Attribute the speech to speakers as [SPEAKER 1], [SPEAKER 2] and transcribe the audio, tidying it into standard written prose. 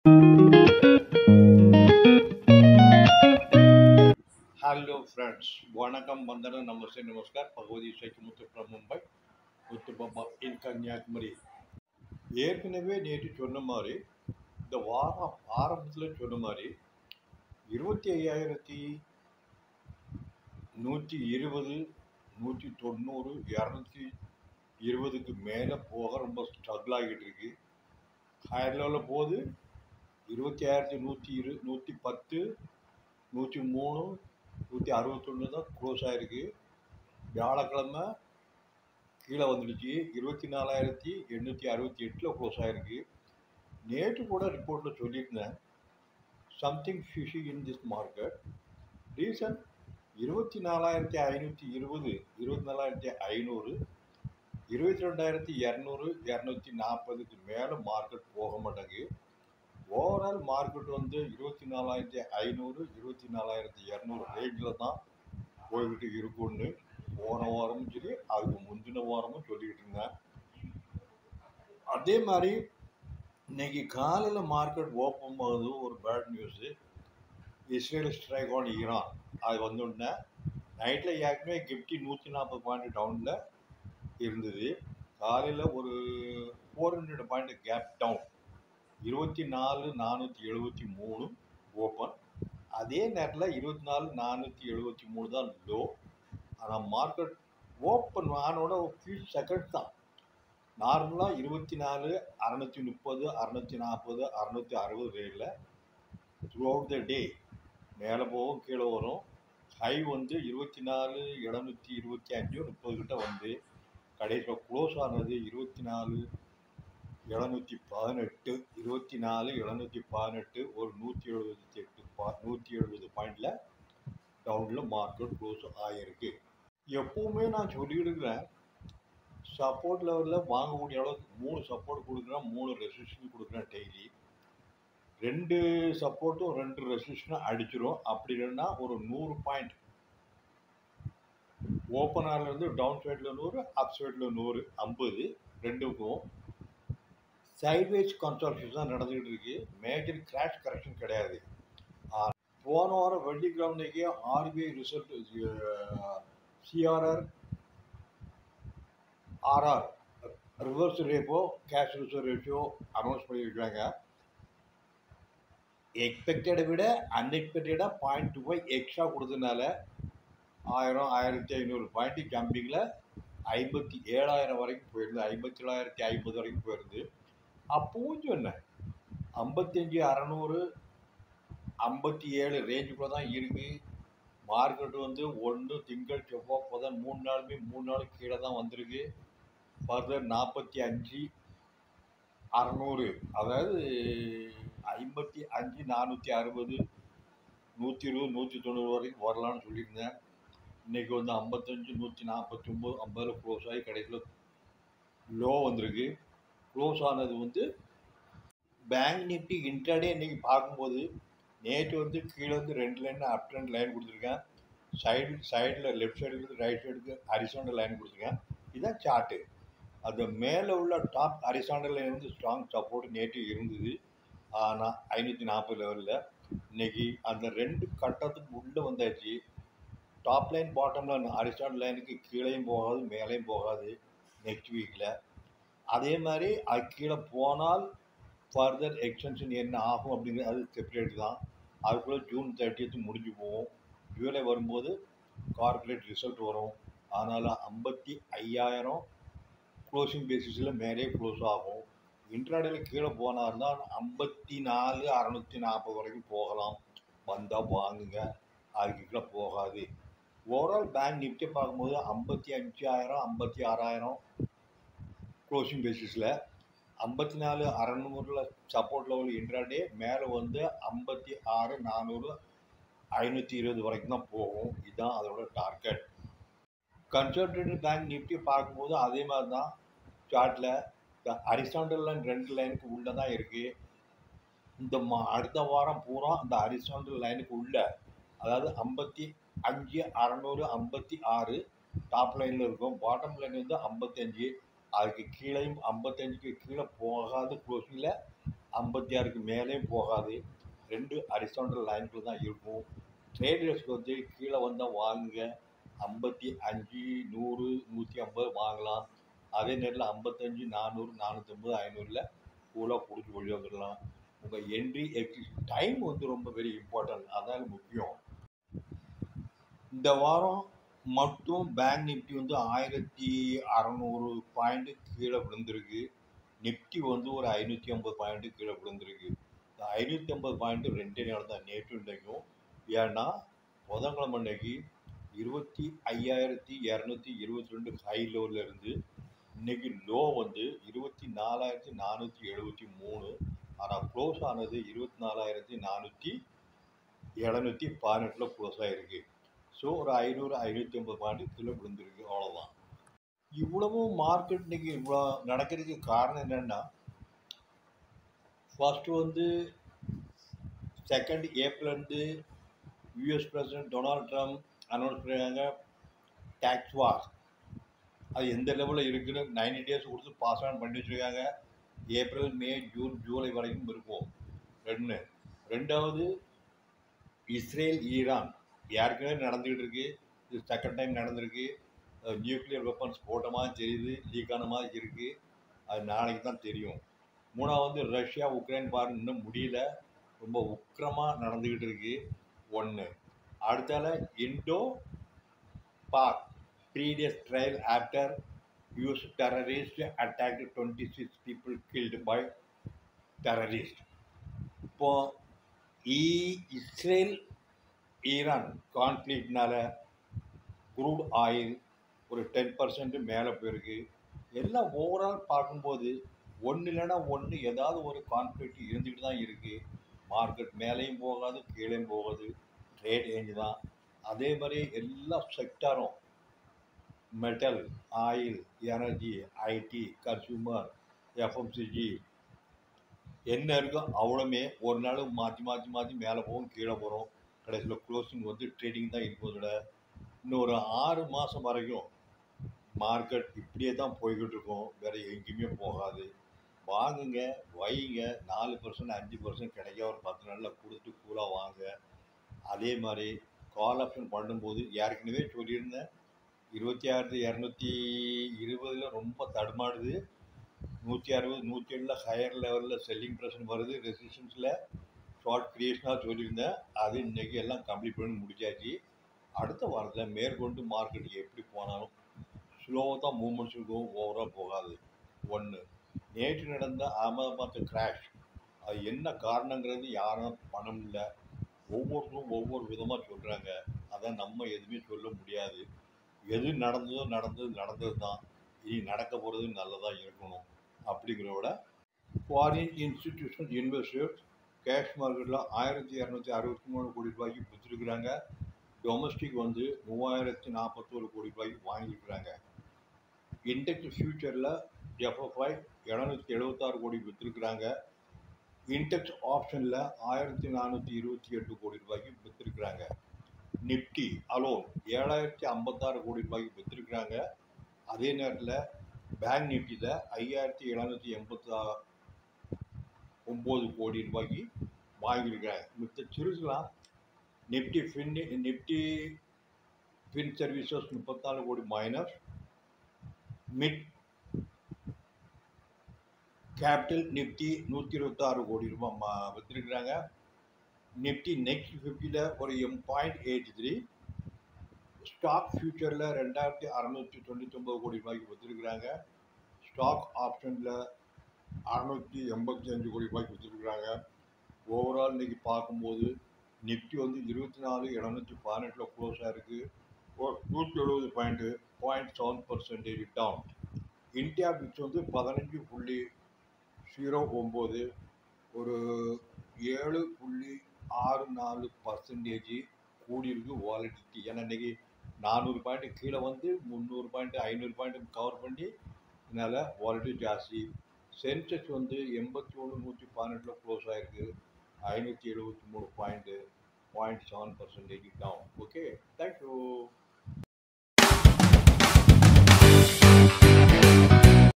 [SPEAKER 1] Hello friends वणकम वंदना नमस्ते नमस्कार Bhagwati सैकमुத்து from Mumbai Muthu Baba in Kanyakumari. ஏற்கனவே நேற்று சொன்ன மாதிரி இந்த வாரம் ஆரம்பத்தில் சொன்ன மாதிரி 25,120 190 220க்கு மேலே போக ரொம்ப ஸ்ட்ரகிள் ஆகிட்டு இருக்கு. ஹையர் லெவலில் போது 25,110 103 161 தான் க்ளோஸ் ஆகிருக்கு. வியாழக்கிழமை கீழே வந்துடுச்சு, 24,868 க்ளோஸ் ஆகிருக்கு. நேற்று கூட ரிப்போர்ட்டில் சொல்லியிருந்தேன், something fishy in this market. Reason 24,520 24,500 22,200 240க்கு மேலே மார்க்கெட் போக மாட்டேங்குது. ஓவரால் மார்க்கெட் வந்து 24,500 24,200 ரேஞ்சில் தான் போய்கிட்டு இருக்குன்னு போன வாரமும் சரி அதுக்கு முந்தின வாரமும் சொல்லிக்கிட்டு இருந்தேன். அதே மாதிரி இன்னைக்கு காலையில் மார்க்கெட் ஓப்பன் போது ஒரு bad news, Israel strike on Iran. அது வந்தோடனே நைட்டில் ஏற்கனவே கிஃப்டி 140 பாயிண்ட் டவுனில் இருந்தது. காலையில் ஒரு 400 பாயிண்ட் கேப் டவுன், 24,473 ஓப்பன். அதே நேரத்தில் 24,473 தான் லோ. ஆனால் மார்க்கெட் ஓப்பன் ஆனோட ஃபியூ செகண்ட் தான். நார்மலாக 24,630 640 660 ரேட்டில் த்ரூ அவுட் த டே மேலே போகும் கீழே வரும். ஹை வந்து 24,725 30 கிட்ட வந்து கடைசியில் க்ளோஸ் ஆனது 24,718 24,718 ஒரு 170 பாயிண்டில் டவுனில் மார்க்கெட் க்ளோஸ் ஆகிருக்கு. எப்பவுமே நான் சொல்லிட்டு இருக்கிறேன், சப்போர்ட் லெவலில் வாங்கக்கூடிய அளவுக்கு 3 சப்போர்ட் கொடுக்குறேன், 3 ரெசிஸ்டன் கொடுக்குறேன். டெய்லி 2 சப்போர்ட்டும் 2 ரெசிஸ்டனும் அடிச்சிடும். அப்படி இல்லைன்னா ஒரு 100 பாயிண்ட் ஓப்பனர்லேருந்து டவுன் சைடில் 100 அப் சைடில் 100 50 ரெண்டுக்கும் சைட்வேஸ் கன்சல்டேஷன் தான் நடந்துகிட்டு இருக்கு. மேஜர் கிராஷ் கரெக்ஷன் கிடையாது. போன வாரம் வெள்ளிக்கிழமைக்கு RBI result CRR RR reverse repo cash reserve ratio announce பண்ணியிருக்காங்க. எக்ஸ்பெக்டடை விட அன்எக்ஸ்பெக்டடாக 0.25 எக்ஸ்ட்ரா கொடுத்ததுனால 1,500 பாயிண்ட் ஜம்பிங்கில் 57,000 வரைக்கும் போயிருந்து, 57,050 வரைக்கும் போயிருந்து. அப்பவும் சொன்னேன் 55,600 57 ரேஞ்சுக்குள்ள தான் இருக்குது. மார்க்கெட் வந்து ஒன்று திங்கள் செவ்வாய் புதன் 3 நாளுமே 3 நாள் கீழே தான் வந்திருக்கு. ஃபர்தர் 45,600 அதாவது 55,460 120 190 வரைக்கும் வரலான்னு சொல்லியிருந்தேன். இன்றைக்கி வந்து 55 149 50 க்ளோஸ் ஆகி கடைசியில் லோ வந்திருக்கு. க்ளோஸ் ஆனது வந்து பேங்க் நிஃப்டி இன்ட்ராடே இன்றைக்கி பார்க்கும்போது நேற்று வந்து கீழே வந்து 2 லைன் அப் ட்ரெண்ட் லைன் கொடுத்துருக்கேன். சைடில் லெஃப்ட் சைடுக்கு ரைட் சைடுக்கு ஹரிசாண்டல் லைன் கொடுத்துருக்கேன். இதுதான் சார்ட்டு. அது மேலே உள்ள டாப் ஹரிசாண்டல் லைன் வந்து ஸ்ட்ராங் சப்போர்ட் நேற்று இருந்தது. ஆனால் 540 லெவலில் இன்றைக்கி அந்த 2 கட்டத்துக்கு உள்ளே வந்தாச்சு. Top line bottom line horizontal லைனுக்கு கீழேயும் போகாது மேலேயும் போகாது நெக்ஸ்ட் வீக்கில். அதே மாதிரி அது கீழே போனால் ஃபர்தர் எக்ஸ்டென்ஷன் என்ன ஆகும் அப்படிங்கிறது அது செப்பரேட் தான். அதுக்குள்ளே ஜூன் 30 முடிஞ்சு போகும். ஜூலை வரும்போது கார்பரேட் ரிசல்ட் வரும். அதனால் 55,000 க்ளோசிங் பேசிஸில் மேலே க்ளோஸ் ஆகும். இன்ட்ராடேயில் கீழே போனார்னா 54,640 வரைக்கும் போகலாம். வந்தால் வாங்குங்க, அதுக்கு கீழே போகாது. ஓவரால் பேங்க் நிஃப்டி பார்க்கும்போது 55,000 56,000 க்ளோசிங் பேசிஸில் 54,600 சப்போர்ட் லெவல் இன்ட்ராடே, மேலே வந்து 56,400 520 வரைக்கும் தான் போகும். இதுதான் அதோட டார்கெட். கன்சல்டேட்டிவ் பேங்க் நிஃப்டி பார்க்கும்போது அதே மாதிரி தான். சார்ட்டில் இந்த ஹரிசாண்டல் லைன் 2 லைனுக்கு உள்ளே தான் இருக்குது. இந்த அடுத்த வாரம் பூரா இந்த ஹரிசாண்டல் லைனுக்கு உள்ள, அதாவது 55,600 56 டாப் லைனில் இருக்கும். பாட்டம் லைன் வந்து 55. அதுக்கு கீழேயும் 55க்கு கீழே போகாத க்ளோசிங்கில் 56க்கு மேலேயும் போகாது. 2 ஹரிசாண்டல் லைனுக்குள்ள தான் இருக்கும். ட்ரேடர்ஸ்க்கு வந்து கீழே வந்தால் வாங்குங்க. 55, 100, 150 வாங்கலாம். அதே நேரத்தில் 55, 400, 450, 500ல் கூலாக பிடிச்சி வெளியே வந்துடலாம். உங்கள் என்ட்ரி எக்ஸிட் டைம் வந்து ரொம்ப வெரி இம்பார்ட்டன்ட். அதான் முக்கியம். இந்த வாரம் மட்டும் பேங்க் நிஃப்டி வந்து 1600 பாயிண்ட் கீழே விழுந்திருக்கு. நிஃப்டி வந்து ஒரு 550 பாயிண்ட் கீழே விழுந்திருக்கு. இந்த 550 பாயிண்ட் ரெண்டே நாள் தான், நேற்று இன்றைக்கும். ஏன்னா புதன்கிழமை அன்னைக்கு 25,222 ஹை லெவலில் இருந்து இன்னைக்கு லோ வந்து 24,473. ஆனால் க்ளோஸ் ஆனது 24,418 க்ளோஸ் ஆகிருக்கு. ஸோ ஒரு 500, 550 பாயிண்ட் கீழே விழுந்திருக்கு, அவ்வளோதான். இவ்வளவும் மார்க்கெட் இன்னைக்கு இவ்வளோ நடக்கிறதுக்கு காரணம் என்னென்னா, ஃபர்ஸ்ட் வந்து 2 ஏப்ரல்லேருந்து US president Donald Trump announce பண்ணியிருக்காங்க டேக்ஸ் வார். அது எந்த லெவலில் இருக்குன்னு 90 days கொடுத்து பாஸ் ஆன் பண்ணி வச்சுருக்காங்க. ஏப்ரல், மே, ஜூன், ஜூலை வரைக்கும் இருக்கும். ரெண்டாவது இஸ்ரேல், ஈரான் ஏற்கனவே நடந்துக்கிட்டு இருக்கு. இது செகண்ட் டைம் நடந்திருக்கு. நியூக்ளியர் வெப்பன்ஸ் போட்ட மாதிரி தெரியுது, லீக் ஆன மாதிரி இருக்குது. அது நாளைக்கு தான் தெரியும். மூணாவது ரஷ்யா உக்ரைன் பார் இன்னும் முடியல, ரொம்ப உக்கிரமாக நடந்துக்கிட்டு இருக்கு. ஒன்று. அடுத்தால Indo Bagh 3 days trial after US terrorist attacked 26 people killed by terrorists. இப்போ இஸ்ரேல் ஈரான் கான்ஃப்ளிக்ட்னால க்ரூட் ஆயில் ஒரு 10% மேலே போயிருக்கு. எல்லாம் ஓவரால் பார்க்கும்போது ஒன்று இல்லைன்னா ஒன்று ஏதாவது ஒரு கான்ஃப்ளிக்ட் இருந்துக்கிட்டு தான் இருக்குது. மார்க்கெட் மேலேயும் போகாது, கீழேயும் போகாது, ட்ரேட் ரேஞ்சு தான். அதே மாதிரி எல்லா செக்டாரும் metal, oil, energy, IT, consumer, FMCG என்ன இருக்கோ அவ்வளோமே ஒரு நாள் மாற்றி மாற்றி மாற்றி மேலே போகும், கீழே போகிறோம். கடைசியில் க்ளோசிங் வந்து ட்ரேடிங் தான் இருப்பதோட இன்னொரு 6 மாதம் வரைக்கும் மார்க்கெட் இப்படியே தான் போய்கிட்டு இருக்கும், வேறு எங்கேயுமே போகாது. வாங்குங்க, வைங்க. 4%, 5% கிடைக்க ஒரு 10 நாளில் கொடுத்துட்டு கூலாக வாங்க. அதே மாதிரி கால் ஆப்ஷன் பண்ணும்போது ஏற்கனவே சொல்லியிருந்தேன், 26,220 ரொம்ப தடுமாடுது. 160, 107 ஹையர் லெவலில் செல்லிங் ப்ரெஷர் வருது. ரெசிஸ்டன்ஸில் ஷார்ட் கிரியேஷனாக சொல்லியிருந்தேன், அது இன்றைக்கி எல்லாம் கம்ப்ளீட் பண்ணி முடிச்சாச்சு. அடுத்த வாரத்தில் மேற்கொண்டு மார்க்கெட் எப்படி போனாலும் ஸ்லோவாக தான் மூவ்மெண்ட்ஸ் இருக்கும், ஓவராக போகாது. ஒன்று. நேற்று நடந்த அகமதாபாத் கிராஷ், அது என்ன காரணங்கிறது யாரும் பண்ண முடியல. ஒவ்வொருத்தரும் ஒவ்வொரு விதமாக சொல்கிறாங்க. அதான் நம்ம எதுவுமே சொல்ல முடியாது. எது நடந்ததோ நடந்தது தான். இனி நடக்க போகிறது நல்லதாக இருக்கணும். அப்படிங்கிறத ஃபாரின் இன்ஸ்டிடியூஷனல் இன்வெஸ்டர்ஸ் கேஷ் மார்க்கெட்டில் 1,263 கோடி ரூபாய்க்கு விற்றுருக்குறாங்க. டொமஸ்டிக் வந்து 3,041 கோடி ரூபாய்க்கு வாங்கியிருக்கிறாங்க. இண்டெக்ஸ் ஃபியூச்சரில் எஃப்எஃப்ஐ 776 கோடி விற்றுருக்குறாங்க. இண்டெக்ஸ் ஆப்ஷனில் 1,428 கோடி ரூபாய்க்கு விற்றுருக்குறாங்க. நிஃப்டி அலோன் 7,056 கோடி ரூபாய்க்கு விற்றுருக்குறாங்க. அதே நேரத்தில் பேங்க் நிஃப்டியில் 5,789 கோடி ரூபாய்க்கு வாங்கியிருக்கிறாங்க. மித்த சிறுசுலாம் நிஃப்டி ஃபின் சர்வீசஸ் 34 கோடி மைனஸ், மிட் கேபிட்டல் நிஃப்டி 126 கோடி ரூபாய் விற்றுருக்குறாங்க. நிஃப்டி நெக்ஸ்ட் 50ல் ஒரு 0.83, ஸ்டாக் ஃபியூச்சரில் 2,699 கோடி ரூபாய்க்கு விற்றுருக்குறாங்க. ஸ்டாக் ஆப்ஷனில் 685 கோடி ரூபாய்க்கு விற்றுருக்குறாங்க. ஓவரால் இன்றைக்கி பார்க்கும்போது நிஃப்டி வந்து 24,718 க்ளோஸ் ஆகிருக்கு. ஒரு 170 பாயிண்ட்டு, 0.7% டவுன். இந்தியா பிக்ஸ் வந்து 15.09, ஒரு 7.64% கூடியிருக்கு வாலிடிட்டி. ஏன்னா இன்றைக்கி 400 பாயிண்ட்டு கீழே வந்து 300 பாயிண்ட்டு 500 பாயிண்ட்டு கவர் பண்ணி இதனால் வாலிடிட்டி ஜாஸ்தி. சென்செக்ஸ் வந்து 81,118 க்ளோஸ் ஆகிருக்கு. 573 பாயிண்ட்டு, 0.7% டவுன். Okay, thank you.